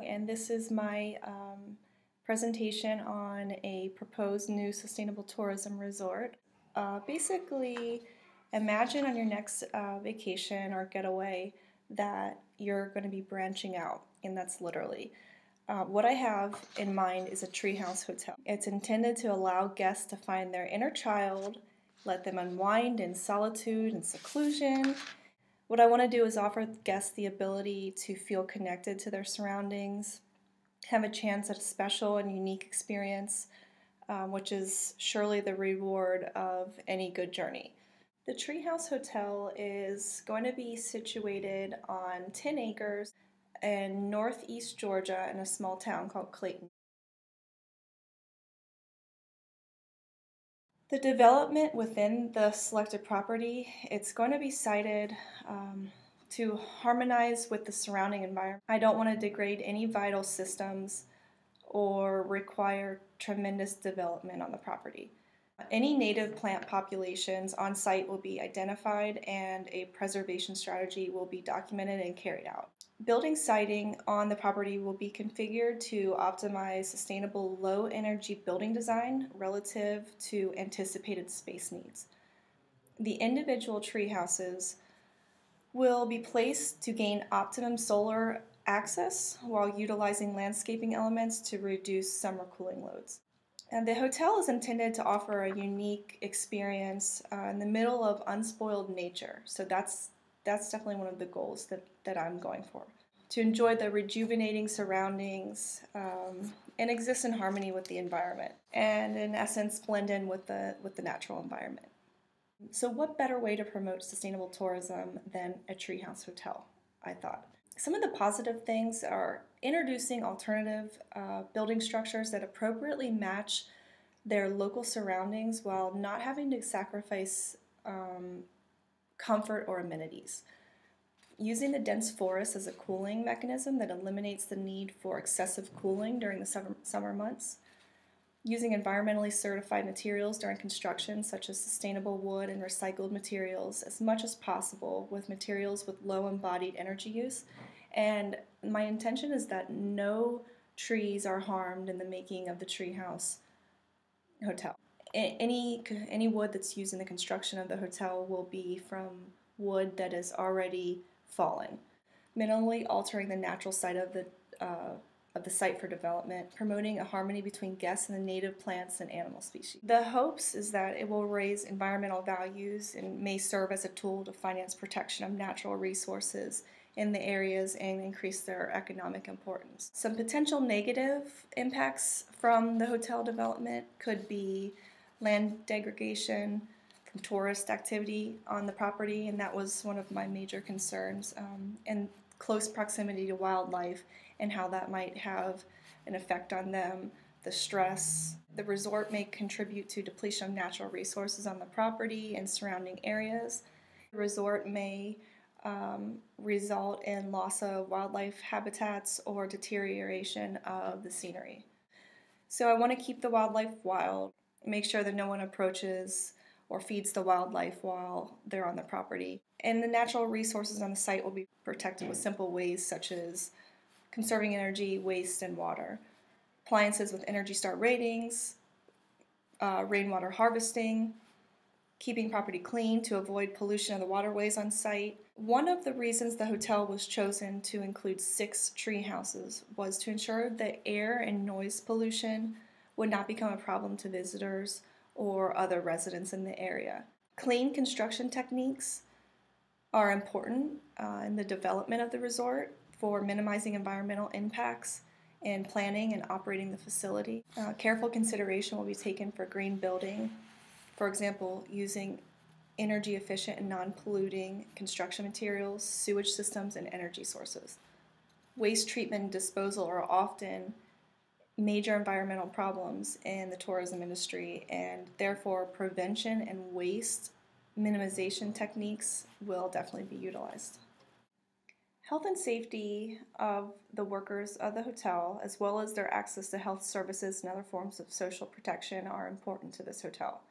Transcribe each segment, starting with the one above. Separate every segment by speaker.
Speaker 1: Young, and this is my presentation on a proposed new sustainable tourism resort. Basically, imagine on your next vacation or getaway that you're going to be branching out, and that's literally. What I have in mind is a treehouse hotel. It's intended to allow guests to find their inner child, let them unwind in solitude and seclusion. What I want to do is offer guests the ability to feel connected to their surroundings, have a chance at a special and unique experience, which is surely the reward of any good journey. The Treehouse Hotel is going to be situated on 10 acres in northeast Georgia in a small town called Clayton. The development within the selected property, it's going to be sited to harmonize with the surrounding environment. I don't want to degrade any vital systems or require tremendous development on the property. Any native plant populations on site will be identified and a preservation strategy will be documented and carried out. Building siting on the property will be configured to optimize sustainable low-energy building design relative to anticipated space needs. The individual tree houses will be placed to gain optimum solar access while utilizing landscaping elements to reduce summer cooling loads. And the hotel is intended to offer a unique experience in the middle of unspoiled nature. So that's definitely one of the goals that I'm going for. To enjoy the rejuvenating surroundings and exist in harmony with the environment. And in essence, blend in with the natural environment. So what better way to promote sustainable tourism than a treehouse hotel, I thought. Some of the positive things are introducing alternative building structures that appropriately match their local surroundings while not having to sacrifice comfort or amenities. Using the dense forest as a cooling mechanism that eliminates the need for excessive cooling during the summer months. Using environmentally certified materials during construction, such as sustainable wood and recycled materials, as much as possible with materials with low embodied energy use. And my intention is that no trees are harmed in the making of the treehouse hotel. Any wood that's used in the construction of the hotel will be from wood that is already fallen, minimally altering the natural site of the site for development, promoting a harmony between guests and the native plants and animal species. The hopes is that it will raise environmental values and may serve as a tool to finance protection of natural resources in the areas and increase their economic importance. Some potential negative impacts from the hotel development could be land degradation from tourist activity on the property, and that was one of my major concerns, and close proximity to wildlife and how that might have an effect on them, the stress. The resort may contribute to depletion of natural resources on the property and surrounding areas. The resort may result in loss of wildlife habitats or deterioration of the scenery. So I want to keep the wildlife wild, make sure that no one approaches or feeds the wildlife while they're on the property. And the natural resources on the site will be protected with simple ways such as conserving energy, waste, and water. Appliances with ENERGY STAR ratings, rainwater harvesting, keeping property clean to avoid pollution of the waterways on site. One of the reasons the hotel was chosen to include 6 tree houses was to ensure that air and noise pollution would not become a problem to visitors or other residents in the area. Clean construction techniques are important in the development of the resort for minimizing environmental impacts in planning and operating the facility. Careful consideration will be taken for green building, for example, using energy efficient and non-polluting construction materials, sewage systems, and energy sources. Waste treatment and disposal are often major environmental problems in the tourism industry, and therefore prevention and waste minimization techniques will definitely be utilized. Health and safety of the workers of the hotel, as well as their access to health services and other forms of social protection, are important to this hotel.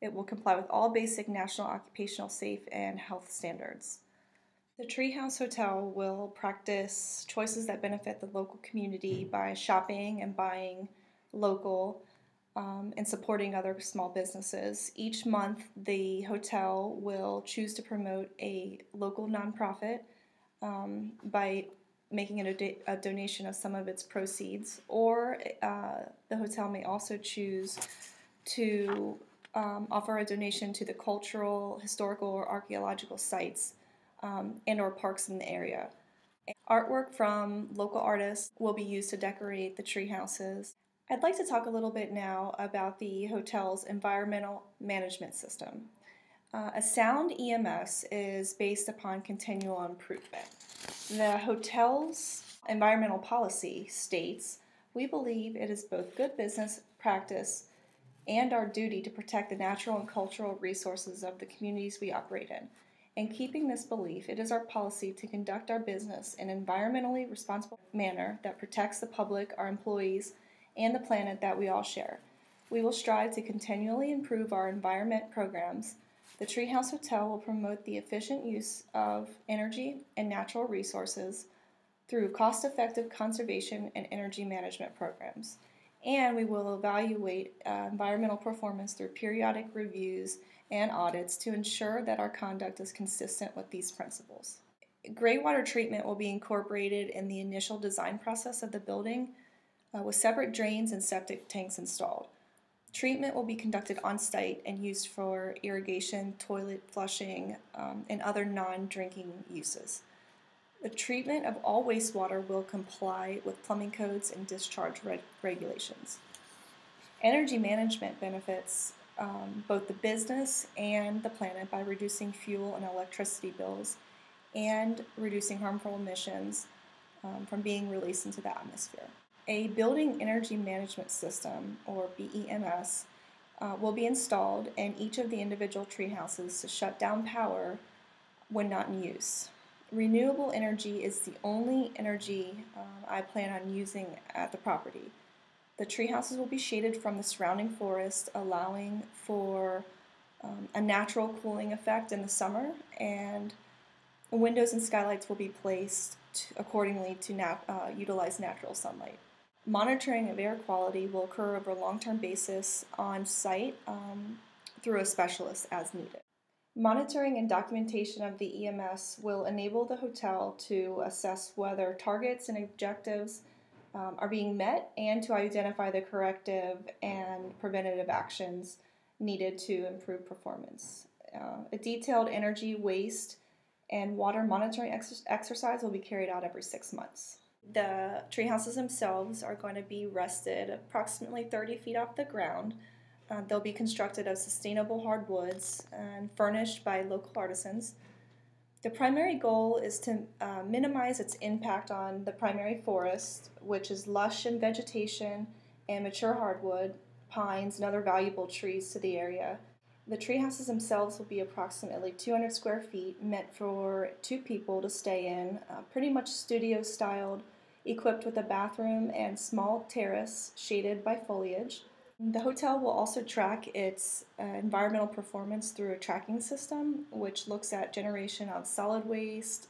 Speaker 1: It will comply with all basic national occupational safe and health standards. The Treehouse Hotel will practice choices that benefit the local community by shopping and buying local and supporting other small businesses. Each month, the hotel will choose to promote a local nonprofit by making a donation of some of its proceeds, or the hotel may also choose to offer a donation to the cultural, historical, or archaeological sites and or parks in the area. Artwork from local artists will be used to decorate the tree houses. I'd like to talk a little bit now about the hotel's environmental management system. A sound EMS is based upon continual improvement. The hotel's environmental policy states, "We believe it is both good business practice and our duty to protect the natural and cultural resources of the communities we operate in. In keeping this belief, it is our policy to conduct our business in an environmentally responsible manner that protects the public, our employees, and the planet that we all share. We will strive to continually improve our environment programs. The Treehouse Hotel will promote the efficient use of energy and natural resources through cost-effective conservation and energy management programs. And we will evaluate environmental performance through periodic reviews and audits to ensure that our conduct is consistent with these principles." Gray water treatment will be incorporated in the initial design process of the building with separate drains and septic tanks installed. Treatment will be conducted on site and used for irrigation, toilet flushing, and other non-drinking uses. The treatment of all wastewater will comply with plumbing codes and discharge regulations. Energy management benefits both the business and the planet by reducing fuel and electricity bills and reducing harmful emissions from being released into the atmosphere. A building energy management system, or BEMS, will be installed in each of the individual tree houses to shut down power when not in use. Renewable energy is the only energy I plan on using at the property. The tree houses will be shaded from the surrounding forest, allowing for a natural cooling effect in the summer, and windows and skylights will be placed accordingly to utilize natural sunlight. Monitoring of air quality will occur over a long-term basis on site through a specialist as needed. Monitoring and documentation of the EMS will enable the hotel to assess whether targets and objectives are being met and to identify the corrective and preventative actions needed to improve performance. A detailed energy, waste, and water monitoring exercise will be carried out every 6 months. The tree houses themselves are going to be rested approximately 30 feet off the ground. They'll be constructed of sustainable hardwoods and furnished by local artisans. The primary goal is to minimize its impact on the primary forest, which is lush in vegetation and mature hardwood, pines, and other valuable trees to the area. The tree houses themselves will be approximately 200 square feet, meant for 2 people to stay in, pretty much studio-styled, equipped with a bathroom and small terrace shaded by foliage. The hotel will also track its environmental performance through a tracking system, which looks at generation of solid waste,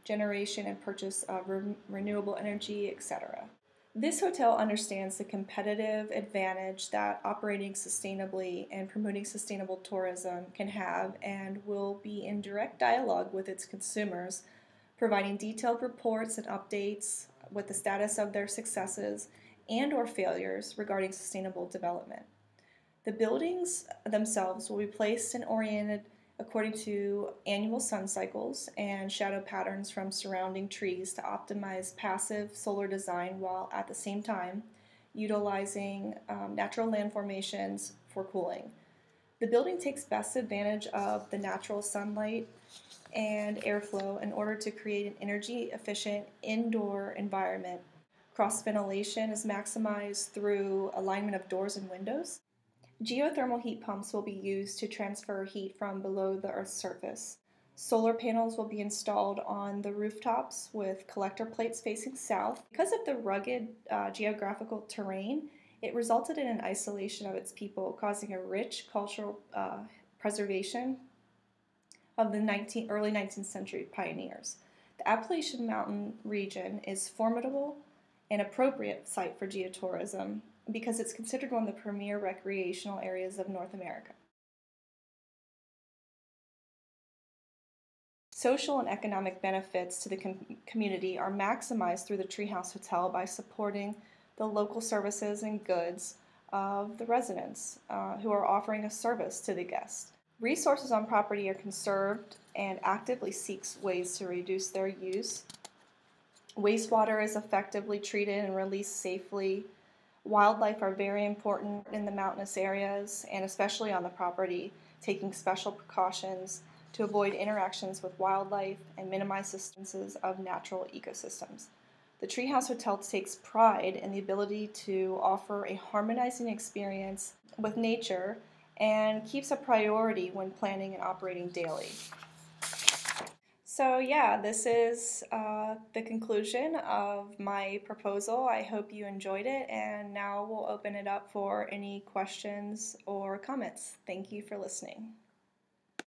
Speaker 1: generation and purchase of renewable energy, etc. This hotel understands the competitive advantage that operating sustainably and promoting sustainable tourism can have, and will be in direct dialogue with its consumers, providing detailed reports and updates with the status of their successes and or failures regarding sustainable development. The buildings themselves will be placed and oriented according to annual sun cycles and shadow patterns from surrounding trees to optimize passive solar design, while at the same time utilizing natural land formations for cooling. The building takes best advantage of the natural sunlight and airflow in order to create an energy efficient indoor environment. Cross ventilation is maximized through alignment of doors and windows. Geothermal heat pumps will be used to transfer heat from below the Earth's surface. Solar panels will be installed on the rooftops with collector plates facing south. Because of the rugged geographical terrain, it resulted in an isolation of its people, causing a rich cultural preservation of the early 19th century pioneers. The Appalachian Mountain region is formidable and appropriate site for geotourism because it's considered one of the premier recreational areas of North America. Social and economic benefits to the community are maximized through the Treehouse Hotel by supporting the local services and goods of the residents who are offering a service to the guests. Resources on property are conserved and actively seeks ways to reduce their use. Wastewater is effectively treated and released safely. Wildlife are very important in the mountainous areas and especially on the property, taking special precautions to avoid interactions with wildlife and minimize distances of natural ecosystems. The Treehouse Hotel takes pride in the ability to offer a harmonizing experience with nature and keeps a priority when planning and operating daily. So yeah, this is the conclusion of my proposal. I hope you enjoyed it, and now we'll open it up for any questions or comments. Thank you for listening.